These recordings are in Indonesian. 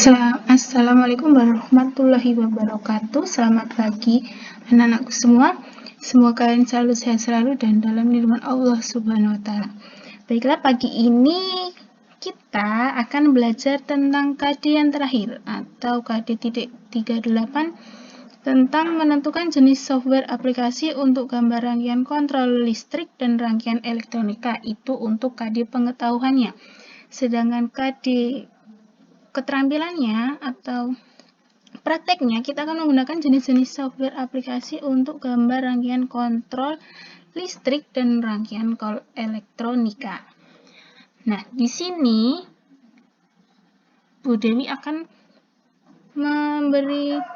Assalamualaikum warahmatullahi wabarakatuh. Selamat pagi anak-anakku semua. Semoga kalian selalu sehat selalu dan dalam lindungan Allah Subhanahu wa taala. Baiklah, pagi ini kita akan belajar tentang KD yang terakhir atau KD 38 tentang menentukan jenis software aplikasi untuk gambar rangkaian kontrol listrik dan rangkaian elektronika. Itu untuk KD pengetahuannya. Sedangkan KD keterampilannya atau prakteknya, kita akan menggunakan jenis-jenis software aplikasi untuk gambar rangkaian kontrol listrik dan rangkaian elektronika. Nah, di sini Bu Dewi akan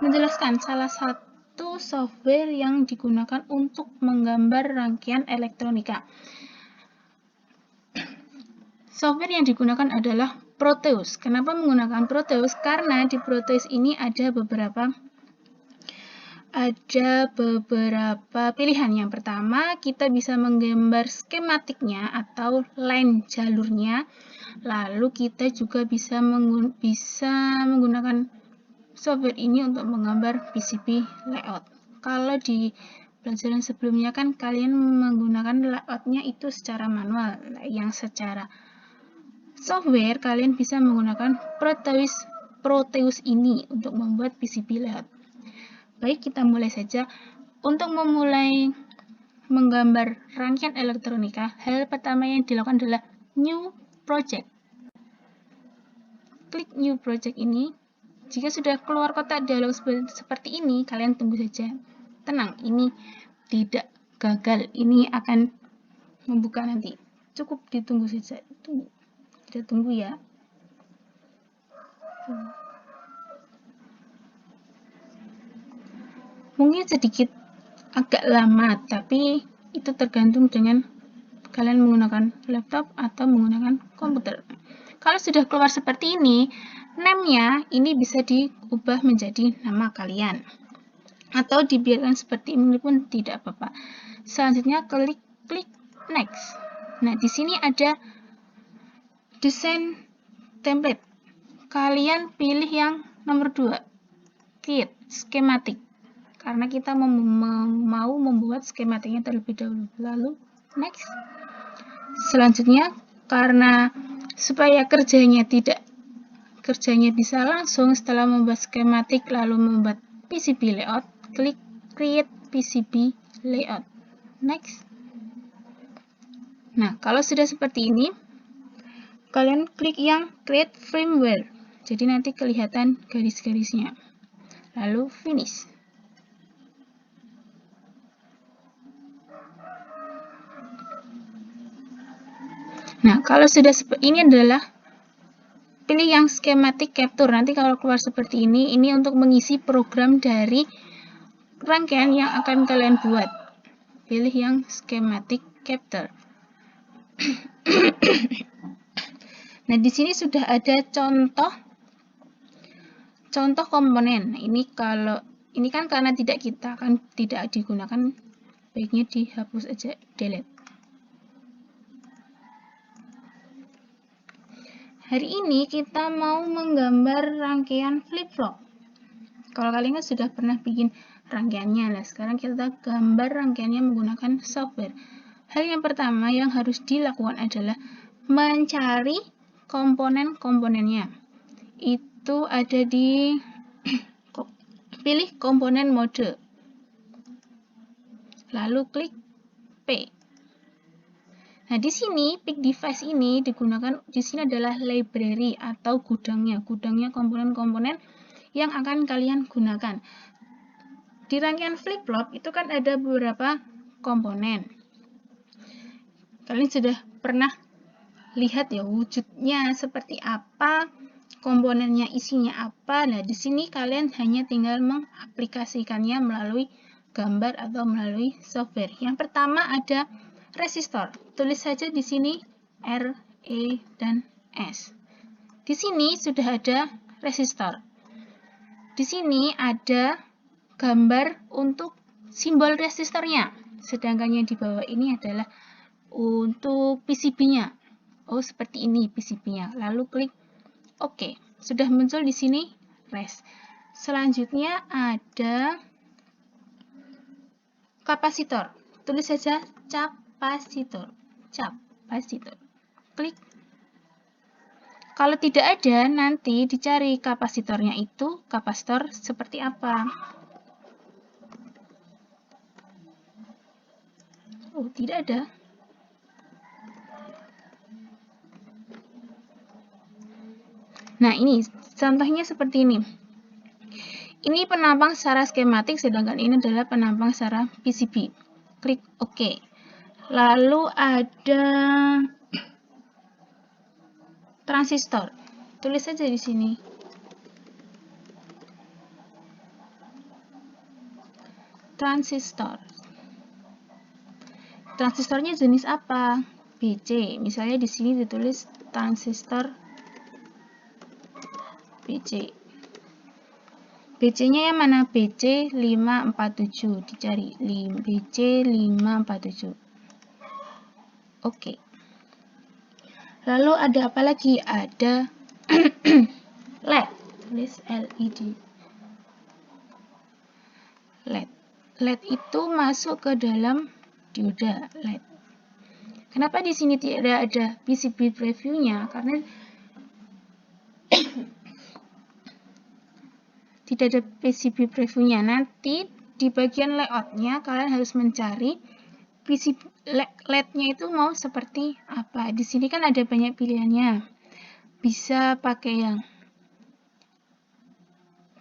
menjelaskan salah satu software yang digunakan untuk menggambar rangkaian elektronika. Software yang digunakan adalah Proteus. Kenapa menggunakan Proteus? Karena di Proteus ini ada beberapa pilihan. Yang pertama, kita bisa menggambar skematiknya atau line jalurnya. Lalu kita juga bisa menggunakan software ini untuk menggambar PCB layout. Kalau di pelajaran sebelumnya kan kalian menggunakan layoutnya itu secara manual, yang secara software kalian bisa menggunakan Proteus ini untuk membuat PCB layout. Baik, kita mulai saja. Untuk memulai menggambar rangkaian elektronika, hal pertama yang dilakukan adalah New Project. Klik New Project ini. Jika sudah keluar kotak dialog seperti ini, kalian tunggu saja. Tenang, ini tidak gagal. Ini akan membuka nanti. Cukup ditunggu saja. Kita tunggu ya. Mungkin sedikit agak lama, tapi itu tergantung dengan kalian menggunakan laptop atau menggunakan komputer. Kalau sudah keluar seperti ini, name-nya ini bisa diubah menjadi nama kalian. Atau dibiarkan seperti ini pun tidak apa-apa. Selanjutnya klik next. Nah, di sini ada desain template. Kalian pilih yang nomor 2, create schematic, karena kita mau membuat skematiknya terlebih dahulu. Lalu next. Selanjutnya, karena supaya kerjanya bisa langsung setelah membuat skematik lalu membuat PCB layout, klik create PCB layout. Next. Nah, kalau sudah seperti ini, kalian klik yang create firmware, jadi nanti kelihatan garis-garisnya. Lalu finish. Nah, kalau sudah ini adalah pilih yang schematic capture. Nanti kalau keluar seperti ini untuk mengisi program dari rangkaian yang akan kalian buat. Pilih yang schematic capture. Nah, di sini sudah ada contoh komponen. Nah, ini kan karena tidak digunakan, baiknya dihapus aja, delete. Hari ini kita mau menggambar rangkaian flip-flop. Kalau kalian kan sudah pernah bikin rangkaiannya, nah sekarang kita gambar rangkaiannya menggunakan software. Hal yang pertama yang harus dilakukan adalah mencari komponen-komponennya. Itu ada di pilih komponen mode. Lalu klik P. Nah, di sini pick device ini digunakan, di sini adalah library atau gudangnya komponen-komponen yang akan kalian gunakan. Di rangkaian flip-flop itu kan ada beberapa komponen. Kalian sudah pernah lihat ya wujudnya seperti apa, komponennya isinya apa. Nah, di sini kalian hanya tinggal mengaplikasikannya melalui gambar atau melalui software. Yang pertama ada resistor. Tulis saja di sini R, E, dan S. Di sini sudah ada resistor. Di sini ada gambar untuk simbol resistornya. Sedangkan yang di bawah ini adalah untuk PCB-nya. Oh, seperti ini PCB-nya. Lalu klik OK. Sudah muncul di sini res. Selanjutnya ada kapasitor. Tulis saja kapasitor. Kapasitor. Klik. Kalau tidak ada, nanti dicari kapasitornya itu kapasitor seperti apa. Oh, tidak ada. Nah, ini contohnya seperti ini. Ini penampang secara skematik, sedangkan ini adalah penampang secara PCB. Klik OK. Lalu ada transistor. Tulis saja di sini. Transistor. Transistornya jenis apa? BC. Misalnya di sini ditulis transistor BC. BC-nya yang mana? BC 547. Dicari. BC 547. Oke. Lalu ada apa lagi? Ada LED. Tulis LED. LED. LED itu masuk ke dalam dioda LED. Kenapa di sini tidak ada PCB preview-nya? Karena tidak ada PCB preview-nya. Nanti di bagian layout-nya kalian harus mencari PCB LED-nya itu mau seperti apa. Di sini kan ada banyak pilihannya. Bisa pakai yang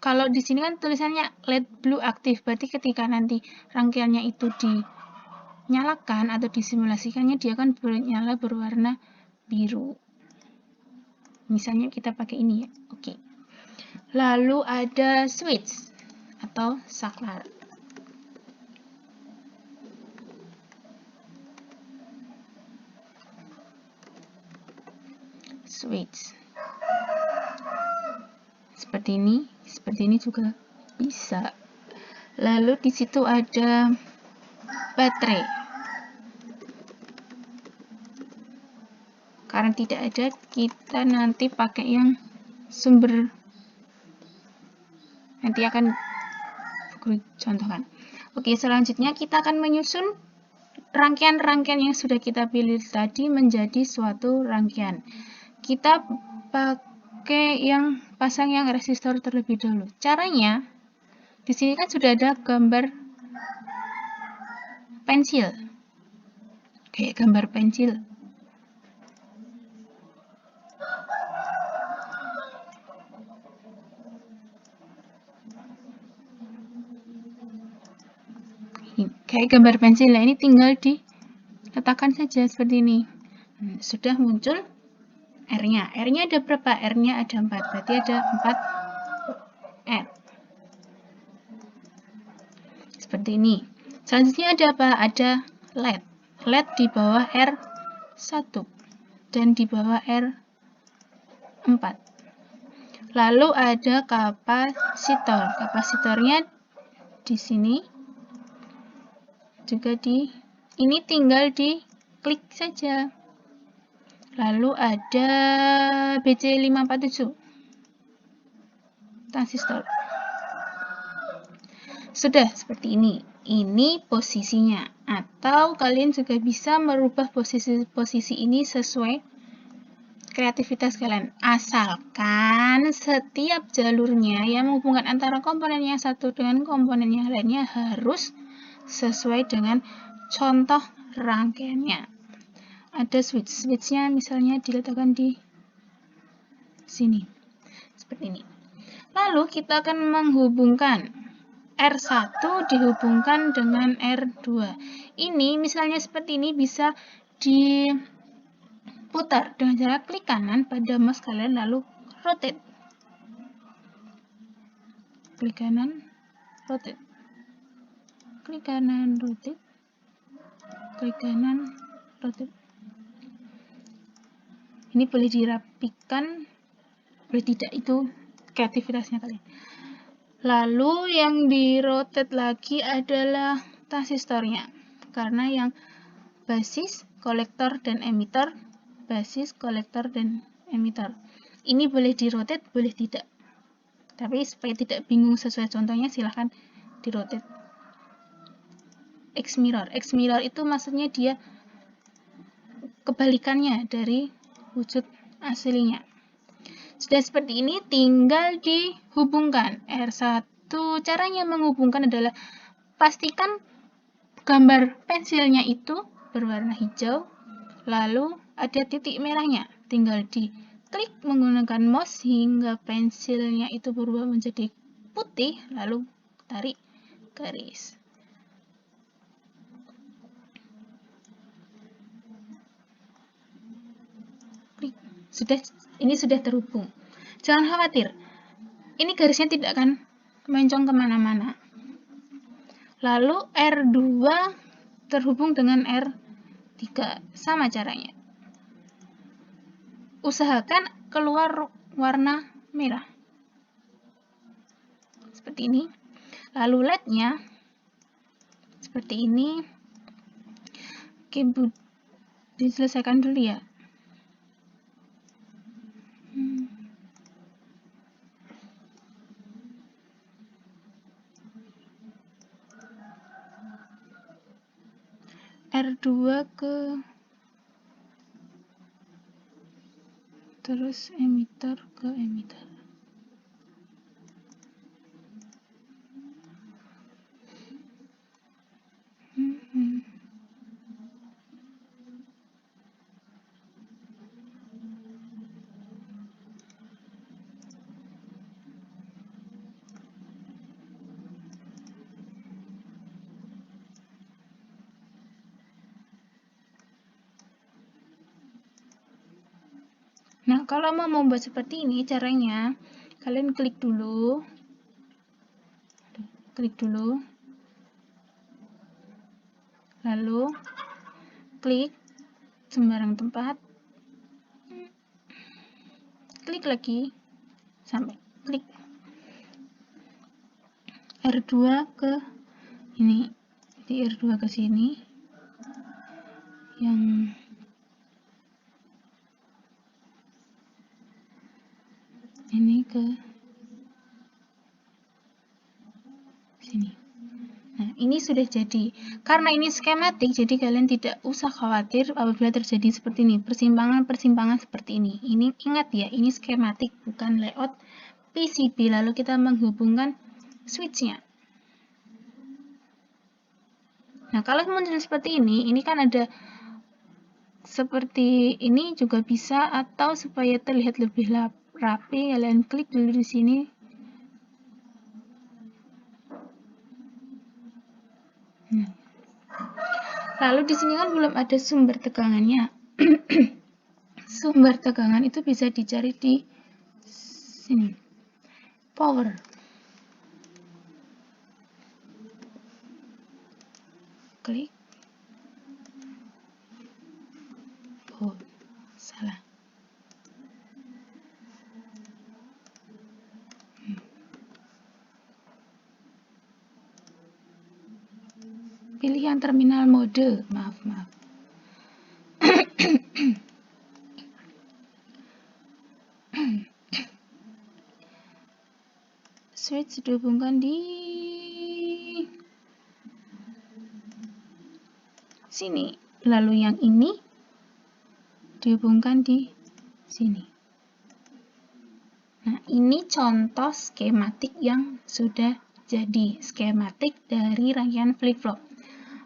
kalau di sini kan tulisannya LED blue aktif, berarti ketika nanti rangkaiannya itu dinyalakan atau disimulasikannya, dia akan menyala berwarna biru. Misalnya kita pakai ini ya. Oke. Lalu ada switch atau saklar. Switch. Seperti ini juga bisa. Lalu di situ ada baterai. Karena tidak ada, kita nanti pakai yang sumber. Nanti akan contohkan. Oke, selanjutnya kita akan menyusun rangkaian-rangkaian yang sudah kita pilih tadi menjadi suatu rangkaian. Kita pakai pasang yang resistor terlebih dahulu. Caranya, di sini kan sudah ada gambar pensil. Kayak gambar pensil. Kayak gambar pensil. Nah, ini tinggal diletakkan saja seperti ini. Sudah muncul R-nya. R-nya ada berapa? R-nya ada 4. Berarti ada 4 R. Seperti ini. Selanjutnya ada apa? Ada LED. LED di bawah R1 dan di bawah R4. Lalu ada kapasitor. Kapasitornya di sini. Juga ini tinggal diklik saja. Lalu ada BC547 transistor. Sudah seperti ini. Ini posisinya. Atau kalian juga bisa merubah posisi ini sesuai kreativitas kalian. Asalkan setiap jalurnya yang menghubungkan antara komponen yang satu dengan komponen yang lainnya harus sesuai dengan contoh rangkaiannya. Ada switch-nya misalnya diletakkan di sini. Seperti ini. Lalu kita akan menghubungkan R1 dihubungkan dengan R2. Ini misalnya seperti ini bisa diputar dengan cara klik kanan pada mouse kalian lalu rotate. Klik kanan, rotate. Klik kanan, rotate. Klik kanan, rotate. Ini boleh dirapikan, boleh tidak, itu kreativitasnya kalian. Lalu yang di rotate lagi adalah transistornya. Karena yang basis, kolektor, dan emitter. Basis, kolektor, dan emitter. Ini boleh di rotate, boleh tidak. Tapi supaya tidak bingung sesuai contohnya, silahkan di rotate. X mirror. X mirror itu maksudnya dia kebalikannya dari wujud aslinya. Sudah seperti ini, tinggal dihubungkan. R1, caranya menghubungkan adalah pastikan gambar pensilnya itu berwarna hijau, lalu ada titik merahnya. Tinggal diklik menggunakan mouse hingga pensilnya itu berubah menjadi putih, lalu tarik garis. Klik. Ini sudah terhubung. Jangan khawatir, ini garisnya tidak akan mencong kemana-mana. Lalu R2 terhubung dengan R3, sama caranya. Usahakan keluar warna merah. Seperti ini. Lalu LED-nya seperti ini. Oke, diselesaikan dulu ya. R2 ke terus emitter ke emitter. Nah, kalau mau membuat seperti ini, caranya kalian klik dulu, lalu klik sembarang tempat, klik lagi, sampai klik R2 ke ini, di R2 ke sini, yang ini ke sini. Nah, ini sudah jadi. Karena ini skematik, jadi kalian tidak usah khawatir apabila terjadi seperti ini, persimpangan-persimpangan seperti ini. Ini ingat ya, ini skematik, bukan layout PCB. Lalu kita menghubungkan switch-nya. Nah, kalau muncul seperti ini kan ada seperti ini juga bisa, atau supaya terlihat lebih rapi, kalian klik dulu di sini. Lalu di sini kan belum ada sumber tegangannya. Sumber tegangan itu bisa dicari di sini. Power. Klik. Oh, salah. Pilihan terminal mode. Maaf. Switch dihubungkan di sini. Lalu yang ini dihubungkan di sini. Nah, ini contoh skematik yang sudah jadi. Skematik dari rangkaian flip-flop.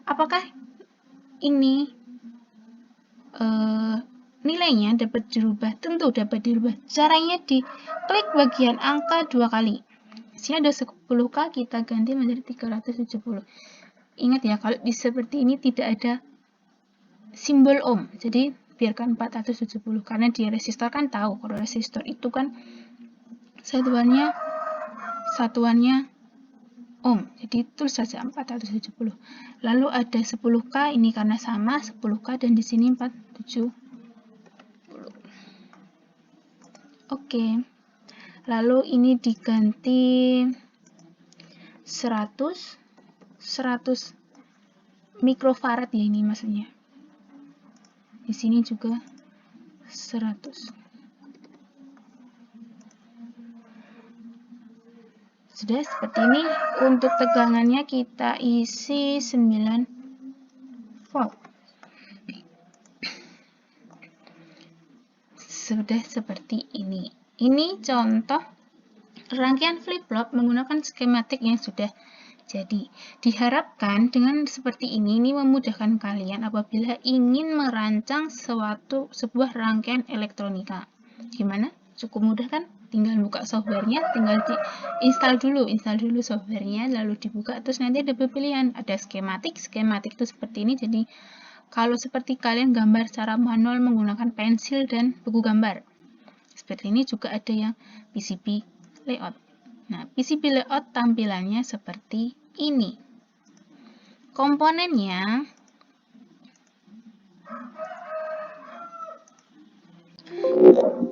Apakah ini nilainya dapat dirubah? Tentu dapat dirubah. Caranya diklik bagian angka 2 kali. Di sini ada 10K, kita ganti menjadi 370. Ingat ya, kalau seperti ini tidak ada simbol ohm. Jadi biarkan 470, karena di resistor kan tahu kalau resistor itu kan satuannya ohm. Jadi tulis saja 470. Lalu ada 10K, ini karena sama 10K, dan di sini 470. Oke. Lalu ini diganti 100 mikrofarad ya, ini maksudnya. Di sini juga 100. Sudah seperti ini. Untuk tegangannya kita isi 9 volt. Sudah seperti ini. Ini contoh rangkaian flip-flop menggunakan skematik yang sudah jadi. Diharapkan dengan seperti ini memudahkan kalian apabila ingin merancang sebuah rangkaian elektronika. Gimana? Cukup mudah kan? Tinggal buka softwarenya, tinggal install dulu softwarenya, lalu dibuka, terus nanti ada pilihan, ada skematik itu seperti ini. Jadi kalau seperti kalian gambar secara manual menggunakan pensil dan buku gambar, seperti ini juga ada yang PCB layout. Nah, PCB layout tampilannya seperti ini.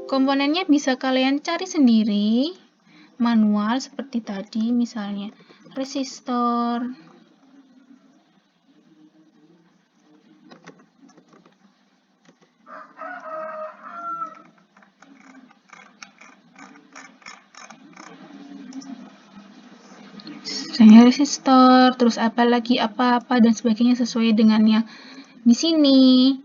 Komponennya bisa kalian cari sendiri manual seperti tadi, misalnya resistor, terus apa dan sebagainya sesuai dengan yang di sini,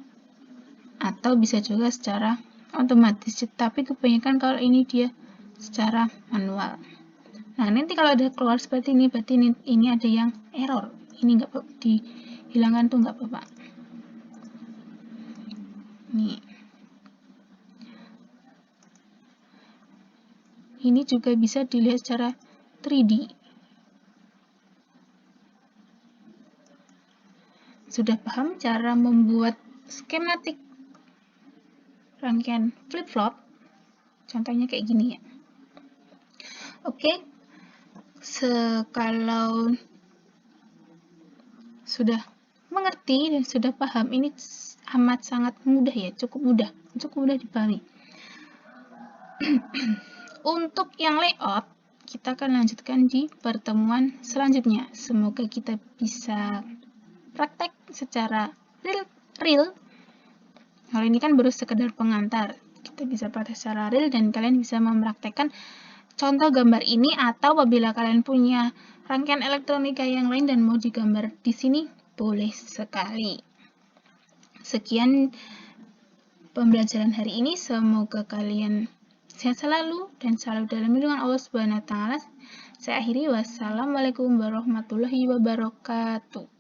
atau bisa juga secara otomatis, tapi kebanyakan kalau ini dia secara manual. Nah, nanti kalau ada keluar seperti ini, berarti ini ada yang error. Ini nggak dihilangkan tuh nggak apa-apa. Nih. Ini juga bisa dilihat secara 3D. Sudah paham cara membuat skematik rangkaian flip-flop? Contohnya kayak gini ya. Oke. Kalau sudah mengerti dan sudah paham, ini amat sangat mudah ya, cukup mudah dipahami. Untuk yang layout, kita akan lanjutkan di pertemuan selanjutnya. Semoga kita bisa praktek secara real. Kalau ini kan baru sekedar pengantar. Kita bisa praktek secara real dan kalian bisa mempraktekkan contoh gambar ini, atau apabila kalian punya rangkaian elektronika yang lain dan mau digambar di sini, boleh sekali. Sekian pembelajaran hari ini, semoga kalian sehat selalu dan selalu dalam lindungan Allah Subhanahu wa taala. Saya akhiri, wassalamualaikum warahmatullahi wabarakatuh.